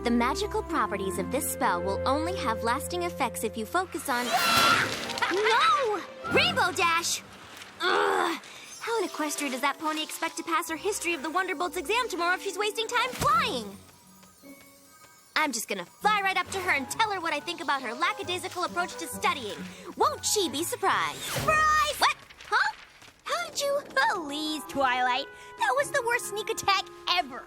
The magical properties of this spell will only have lasting effects if you focus on... No! Rainbow Dash! Ugh! How in Equestria does that pony expect to pass her History of the Wonderbolts exam tomorrow if she's wasting time flying? I'm just gonna fly right up to her and tell her what I think about her lackadaisical approach to studying. Won't she be surprised? Surprise! What? Huh? How did you... Please, Twilight. That was the worst sneak attack ever.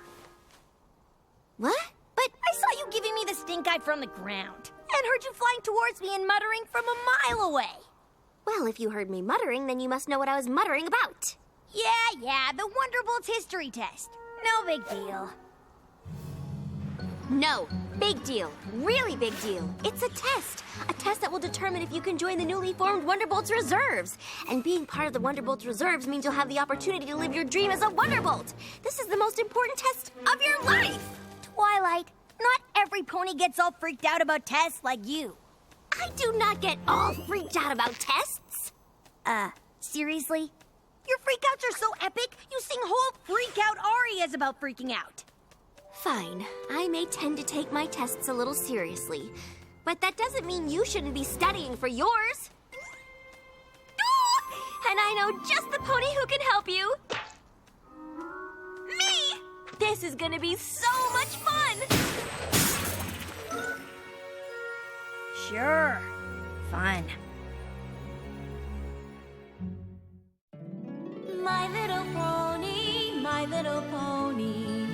What? But I saw you giving me the stink eye from the ground. And heard you flying towards me and muttering from a mile away. Well, if you heard me muttering, then you must know what I was muttering about. Yeah, the Wonderbolts history test. No big deal. No, big deal. Really big deal. It's a test. A test that will determine if you can join the newly formed Wonderbolts Reserves. And being part of the Wonderbolts Reserves means you'll have the opportunity to live your dream as a Wonderbolt. This is the most important test of your life. Twilight, not every pony gets all freaked out about tests like you. I do not get all freaked out about tests. Seriously? Your freakouts are so epic, you sing whole freak-out arias about freaking out. Fine. I may tend to take my tests a little seriously, but that doesn't mean you shouldn't be studying for yours. And I know just the pony who can help you. Me! This is gonna be so much fun! Sure. Fun. My little pony, my little pony.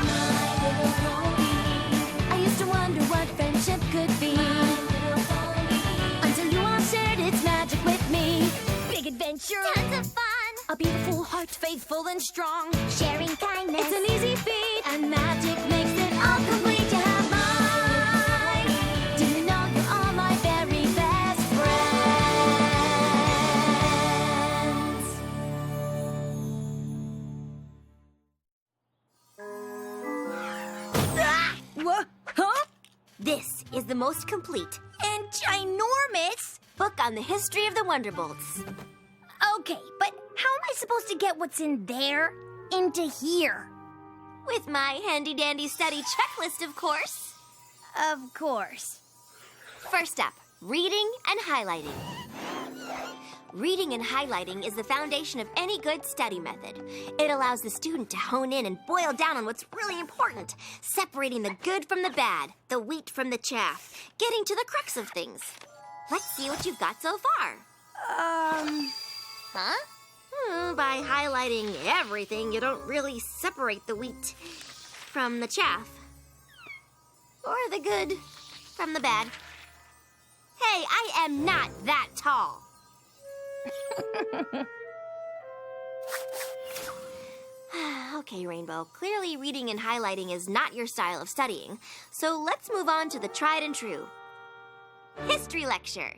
My little pony. I used to wonder what friendship could be. My little pony. Until you all shared its magic with me. Big adventure. Tons of fun. A beautiful heart, faithful and strong. Sharing kindness. It's an easy feat. And magic makes it all complete. You have mine. Do you know you're all my very best friends? What? Huh? This is the most complete And ginormous? book on the history of the Wonderbolts. Okay, but how am I supposed to get what's in there into here? With my handy-dandy study checklist, of course. Of course. First up, reading and highlighting. Reading and highlighting is the foundation of any good study method. It allows the student to hone in and boil down on what's really important, separating the good from the bad, the wheat from the chaff, getting to the crux of things. Let's see what you've got so far. Huh? By highlighting everything, you don't really separate the wheat from the chaff. Or the good from the bad. Hey, I am not that tall. Okay, Rainbow. Clearly reading and highlighting is not your style of studying. So let's move on to the tried and true. History lecture.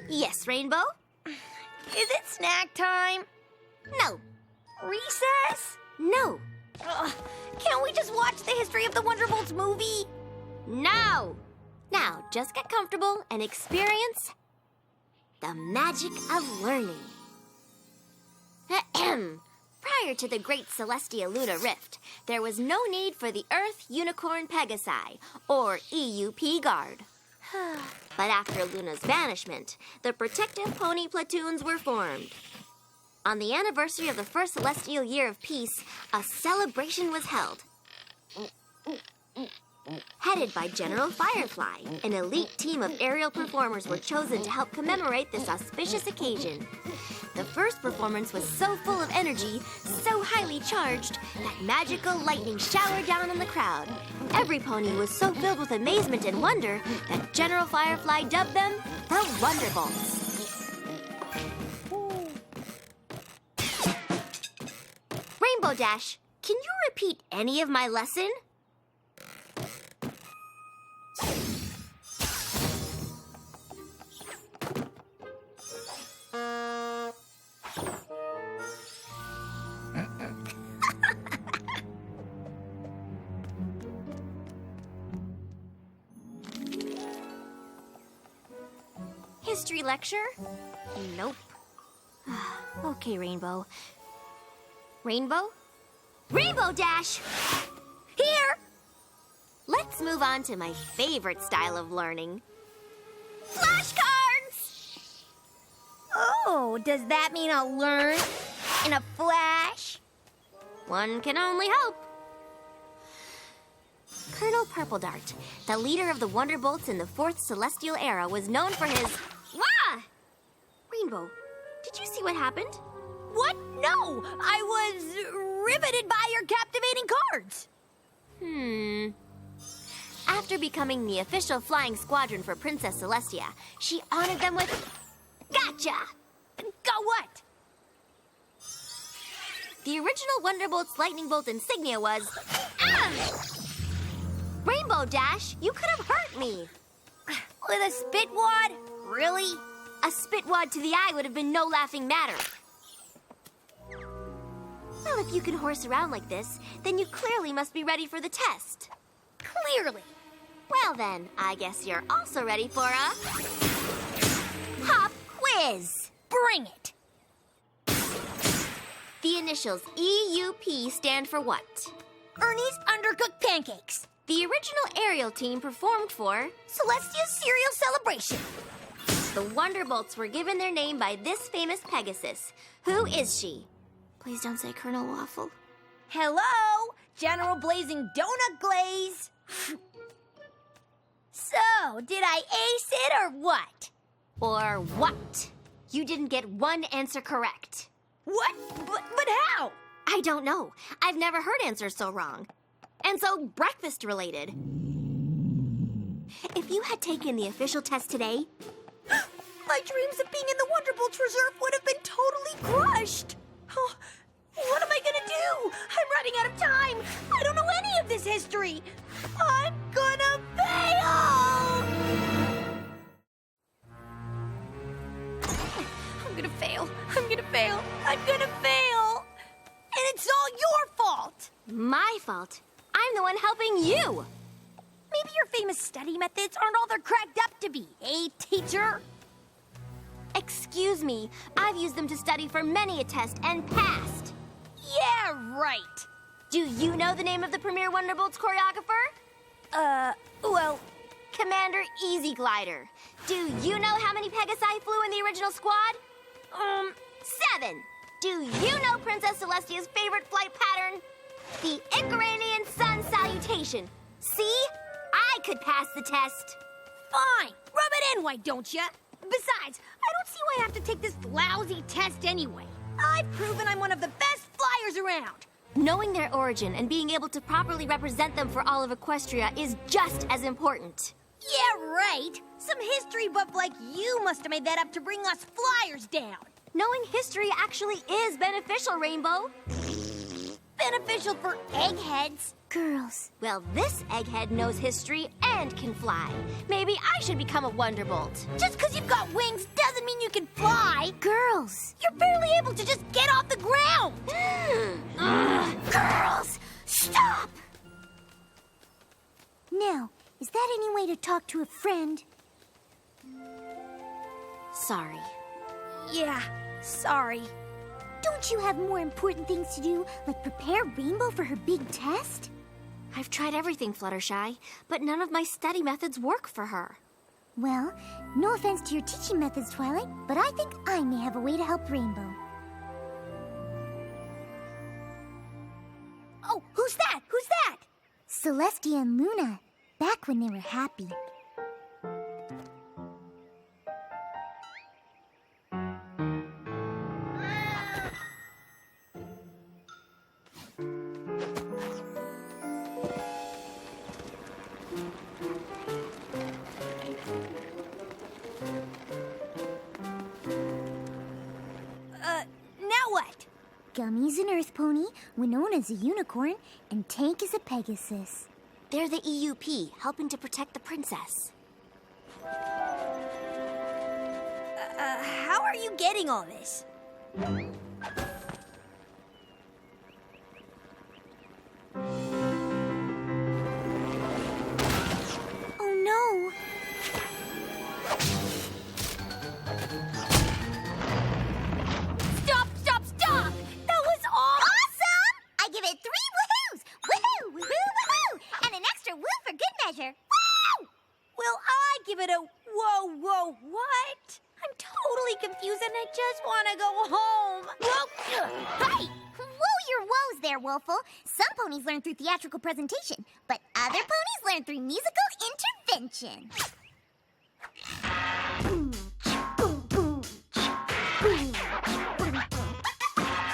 Yes, Rainbow? Is it snack time? No. Recess? No. Can't we just watch the History of the Wonderbolts movie? No. Now, just get comfortable and experience the magic of learning. Ahem. Prior to the Great Celestia Luna Rift, there was no need for the Earth Unicorn Pegasi, or EUP Guard. But after Luna's vanishment, the protective pony platoons were formed. On the anniversary of the first celestial year of peace, a celebration was held. Headed by General Firefly, an elite team of aerial performers were chosen to help commemorate this auspicious occasion. The first performance was so full of energy, so highly charged, that magical lightning showered down on the crowd. Every pony was so filled with amazement and wonder that General Firefly dubbed them the Wonderbolts. Rainbow Dash, can you repeat any of my lesson? History lecture? Nope. Okay, Rainbow. Rainbow? Rainbow Dash! Here! Let's move on to my favorite style of learning. Flashcards! Oh, does that mean I'll learn in a flash? One can only hope. Colonel Purpledart, the leader of the Wonderbolts in the Fourth Celestial Era, was known for his... Wah! Rainbow, did you see what happened? What? No! I was riveted by your captivating cards! After becoming the official flying squadron for Princess Celestia, she honored them with... Gotcha! Go what? The original Wonderbolt's lightning bolt insignia was... Ah! Rainbow Dash, you could have hurt me. With a spit wad? Really? A spit wad to the eye would have been no laughing matter. Well, if you can horse around like this, then you clearly must be ready for the test. Clearly. Well then, I guess you're also ready for a... pop quiz! Bring it! The initials EUP stand for what? Ernie's Undercooked Pancakes. The original Ariel team performed for... Celestia's Cereal Celebration. The Wonderbolts were given their name by this famous Pegasus. Who is she? Please don't say Colonel Waffle. Hello, General Blazing Donut Glaze. So, did I ace it or what? Or what? You didn't get one answer correct. What? But how? I don't know. I've never heard answers so wrong. And so breakfast related. If you had taken the official test today... My dreams of being in the Wonderbolts Reserve would have been totally crushed. Oh, what am I gonna do? I'm running out of time. I don't know any of this history. I'm gonna fail! I'm gonna fail. I'm gonna fail. I'm gonna fail. And it's all your fault. My fault? I'm the one helping you. Maybe your famous study methods aren't all they're cracked up to be, eh, teacher? Excuse me, I've used them to study for many a test and passed. Yeah, right. Do you know the name of the premier Wonderbolts choreographer? Well... Commander Easy Glider. Do you know how many Pegasi flew in the original squad? 7. Do you know Princess Celestia's favorite flight pattern? The Icaranian Sun Salutation. See? I could pass the test. Fine. Rub it in, why don't you? Besides, I don't see why I have to take this lousy test anyway. I've proven I'm one of the best flyers around. Knowing their origin and being able to properly represent them for all of Equestria is just as important. Yeah, right. Some history buff like you must have made that up to bring us flyers down. Knowing history actually is beneficial, Rainbow. Beneficial for eggheads. Girls. Well, this egghead knows history and can fly. Maybe I should become a Wonderbolt. Just because you've got wings doesn't mean you can fly. Girls. You're barely able to just get off the ground. Girls, stop! Now, is that any way to talk to a friend? Sorry. Yeah, sorry. Don't you have more important things to do, like prepare Rainbow for her big test? I've tried everything, Fluttershy, but none of my study methods work for her. Well, no offense to your teaching methods, Twilight, but I think I may have a way to help Rainbow. Oh, who's that? Who's that? Celestia and Luna, back when they were happy. Now what? Gummy's an earth pony, Winona's a unicorn, and Tank is a Pegasus. They're the EUP, helping to protect the princess. How are you getting all this? Oh no! Stop! Stop! Stop! That was awesome! I give it 3 I just want to go home. Hey! Whoa your woes there, Wolfle. Some ponies learn through theatrical presentation, but other ponies learn through musical intervention.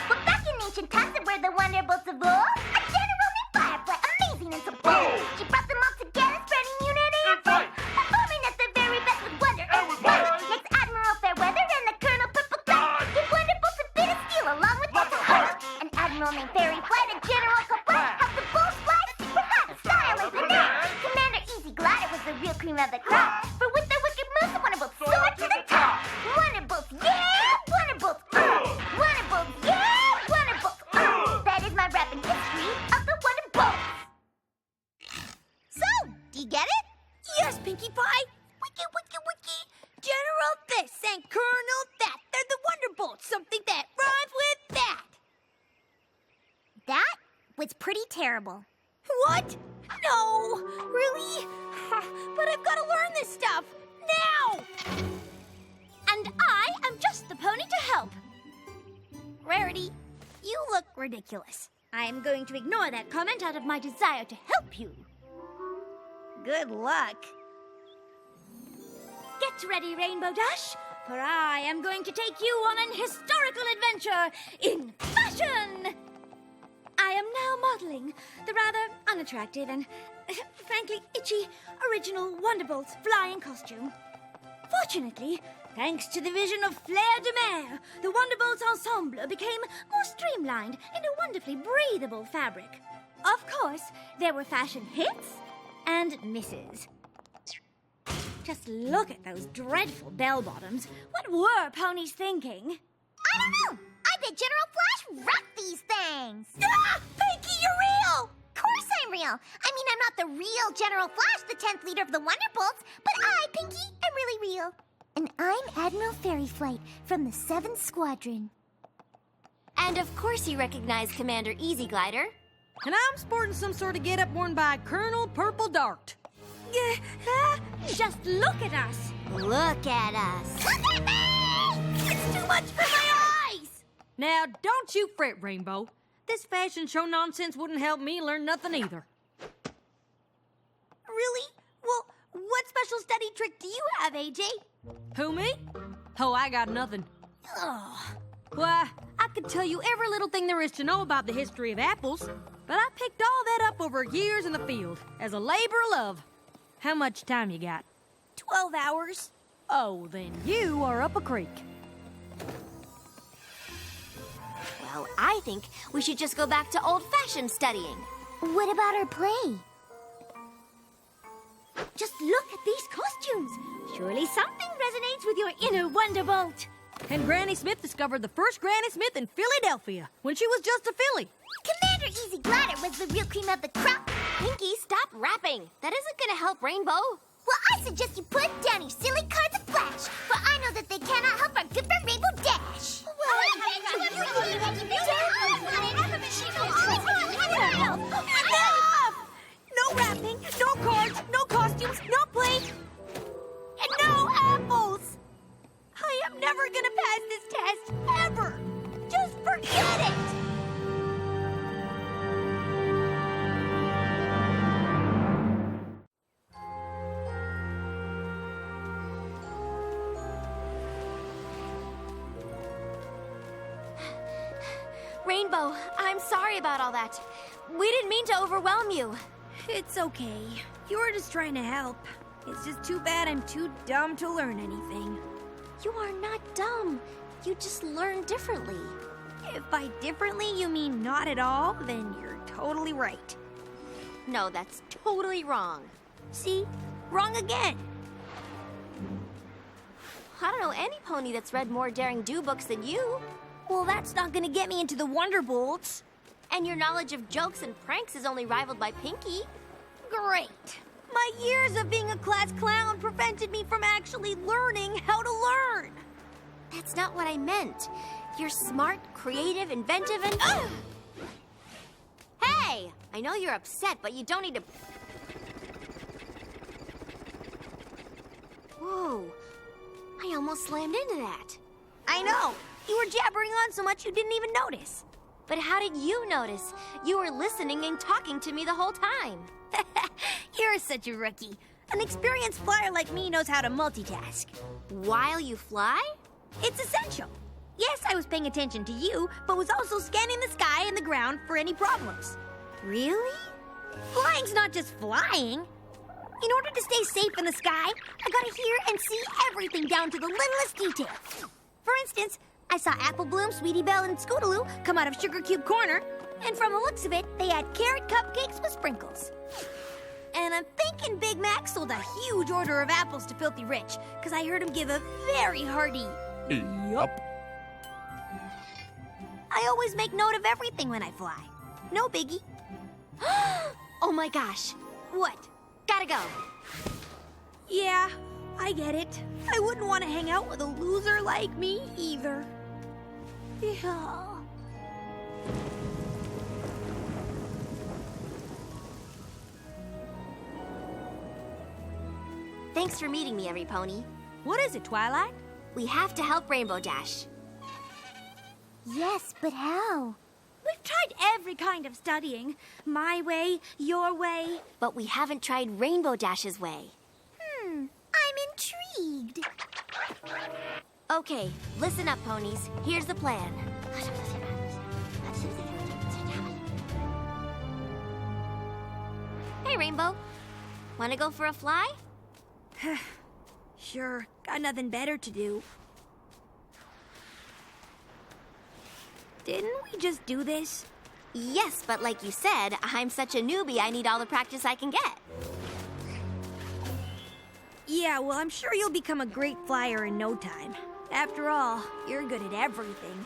Well, back in ancient times where the wonderbolts of old, a general named Firefly, amazing and so bold. She brought them all together, spreading unity and fight, performing at their very best with wonder and might. Next Admiral Fairweather and the Colonel Purple Cloud give wonderbolts a bit of steel along with lots of heart. An admiral named Fairy Flight, a general Cobra, helped the bulls fly super high with style and panache. Commander Easy Glider was the real cream of the crop, for with their wicked moves, the wonderbolts soared to the top. Wonderbolts, yeah! Wonderbolts, Wonderbolts, yeah! Wonderbolts, That is my rapping history of the Wonderbolts. So, do you get it? Yes, Pinkie Pie. Wiki, wiki, wiki. General this and Colonel that. They're the Wonderbolts. Something that rhymes with that. That was pretty terrible. What? No. Really? But I've got to learn this stuff. Now. And I am just the pony to help. Rarity, you look ridiculous. I am going to ignore that comment out of my desire to help you. Good luck. Get ready, Rainbow Dash, for I am going to take you on an historical adventure in fashion. I am now modeling the rather unattractive and, frankly, itchy original Wonderbolts flying costume. Fortunately, thanks to the vision of Flair de Mer, the Wonderbolts ensemble became more streamlined in a wonderfully breathable fabric. Of course, there were fashion hits and misses. Just look at those dreadful bell-bottoms. What were ponies thinking? I don't know. I bet General Flash wrote these things. Ah! Pinkie, you're real! Of course I'm real. I mean, I'm not the real General Flash, the 10th leader of the Wonderbolts, but I, Pinkie, am really real. And I'm Admiral Fairy Flight from the 7th Squadron. And of course you recognize Commander Easy Glider. And I'm sporting some sort of get-up worn by Colonel Purple Dart. Just look at us. Look at us. Look at me! It's too much for my eyes. Now, don't you fret, Rainbow. This fashion show nonsense wouldn't help me learn nothing either. Really? Well, what special study trick do you have, AJ? Who, me? Oh, I got nothing. Ugh. Why, I could tell you every little thing there is to know about the history of apples, but I picked all that up over years in the field as a labor of love. How much time you got? 12 hours. Oh, then you are up a creek. Well, I think we should just go back to old-fashioned studying. What about our play? Just look at these costumes. Surely something resonates with your inner Wonderbolt. And Granny Smith discovered the first Granny Smith in Philadelphia when she was just a filly. Commander Easy Glider was the real cream of the crop. Pinkie, stop rapping. That isn't gonna help Rainbow. Well, I suggest you put down your silly cards of Flash, for I know that they cannot help our good friend Rainbow Dash. Enough! No rapping, no cards, no costumes, no play, and no apples. I am never gonna pass this test, ever. Just forget it. Rainbow, I'm sorry about all that. We didn't mean to overwhelm you. It's okay. You were just trying to help. It's just too bad I'm too dumb to learn anything. You are not dumb. You just learn differently. If by differently you mean not at all, then you're totally right. No, that's totally wrong. See? Wrong again. I don't know any pony that's read more Daring Do books than you. Well, that's not gonna get me into the Wonderbolts. And your knowledge of jokes and pranks is only rivaled by Pinkie. Great. My years of being a class clown prevented me from actually learning how to learn. That's not what I meant. You're smart, creative, inventive, and... Hey! I know you're upset, but you don't need to... Whoa. I almost slammed into that. I know. You were jabbering on so much you didn't even notice. But how did you notice? You were listening and talking to me the whole time. You're such a rookie. An experienced flyer like me knows how to multitask. While you fly? It's essential. Yes, I was paying attention to you, but was also scanning the sky and the ground for any problems. Really? Flying's not just flying. In order to stay safe in the sky, I gotta hear and see everything down to the littlest detail. For instance, I saw Apple Bloom, Sweetie Belle, and Scootaloo come out of Sugar Cube Corner, and from the looks of it, they had carrot cupcakes with sprinkles. And I'm thinking Big Mac sold a huge order of apples to Filthy Rich, because I heard him give a very hearty yup. I always make note of everything when I fly. No biggie. Oh my gosh. What? Gotta go. Yeah, I get it. I wouldn't want to hang out with a loser like me either. Yeah. Thanks for meeting me, Every Pony. What is it, Twilight? We have to help Rainbow Dash. Yes, but how? We've tried every kind of studying. My way, your way. But we haven't tried Rainbow Dash's way. I'm intrigued. Okay, listen up, ponies. Here's the plan. Hey, Rainbow. Wanna go for a fly? Sure, got nothing better to do. Didn't we just do this? Yes, but like you said, I'm such a newbie, I need all the practice I can get. Yeah, well, I'm sure you'll become a great flyer in no time. After all, you're good at everything.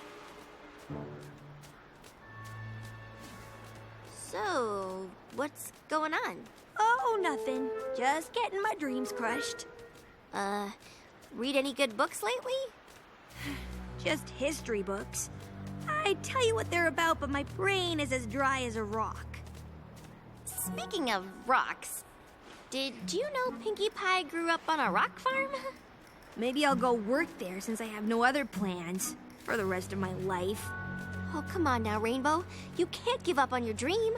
So, what's going on? Oh, nothing. Just getting my dreams crushed. Read any good books lately? Just history books. I tell you what they're about, but my brain is as dry as a rock. Speaking of rocks, did you know Pinkie Pie grew up on a rock farm? Maybe I'll go work there since I have no other plans for the rest of my life. Oh, come on now, Rainbow. You can't give up on your dream.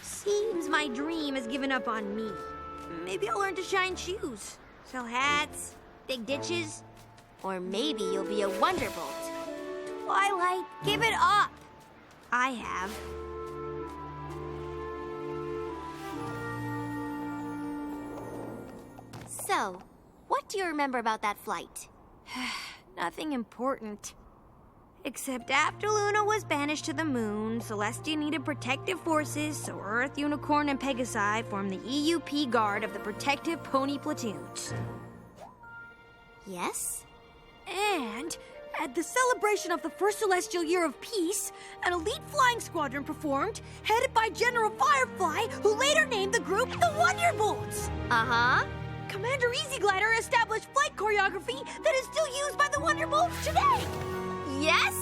Seems my dream has given up on me. Maybe I'll learn to shine shoes, sell hats, dig ditches. Or maybe you'll be a Wonderbolt. Twilight, give it up. I have. So, what do you remember about that flight? Nothing important. Except after Luna was banished to the moon, Celestia needed protective forces, so Earth, Unicorn, and Pegasi formed the EUP Guard of the Protective Pony Platoons. Yes? And at the celebration of the first celestial year of peace, an elite flying squadron performed, headed by General Firefly, who later named the group the Wonderbolts. Uh-huh. Commander Easy Glider established flight choreography that is still used by the Wonderbolts today. Yes?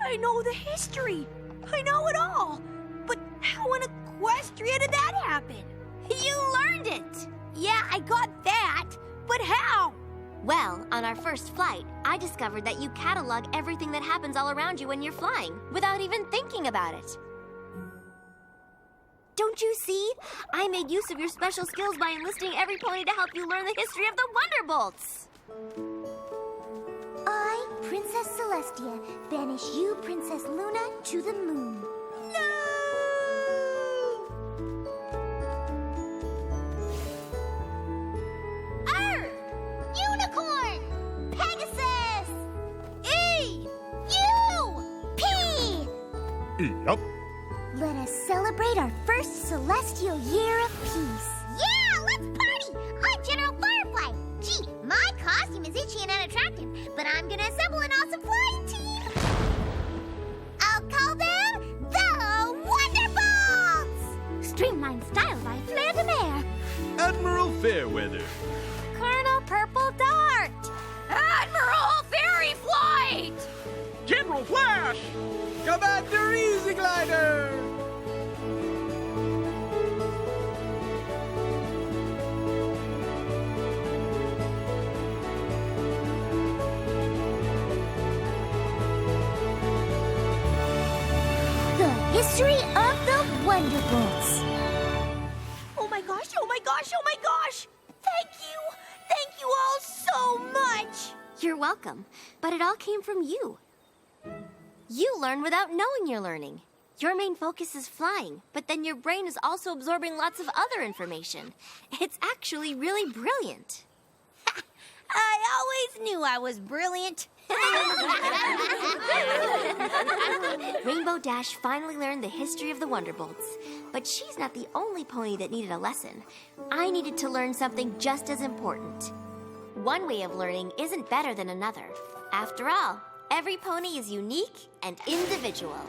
I know the history. I know it all. But how in Equestria did that happen? You learned it! Yeah, I got that. But how? Well, on our first flight, I discovered that you catalog everything that happens all around you when you're flying, without even thinking about it. Don't you see? I made use of your special skills by enlisting Every Pony to help you learn the history of the Wonderbolts. I, Princess Celestia, banish you, Princess Luna, to the moon. Earth! Unicorn! Pegasus! E! U! P! Yup. Let us celebrate our first celestial year of peace. Yeah, let's party! I'm General Firefly. Gee, my costume is itchy and unattractive, but I'm gonna assemble an awesome flying team. I'll call them the Wonderbolts! Streamlined style by Fleur de Mer. Admiral Fairweather. Colonel Purple Dart. Admiral Fairy Flight! General Flash. Commander Easy Glider. history of the Wonderbolts. Oh my gosh, oh my gosh, oh my gosh! Thank you! Thank you all so much! You're welcome, but it all came from you. You learn without knowing you're learning. Your main focus is flying, but then your brain is also absorbing lots of other information. It's actually really brilliant. I always knew I was brilliant. Rainbow Dash finally learned the history of the Wonderbolts, but she's not the only pony that needed a lesson. I needed to learn something just as important. One way of learning isn't better than another. After all, every pony is unique and individual.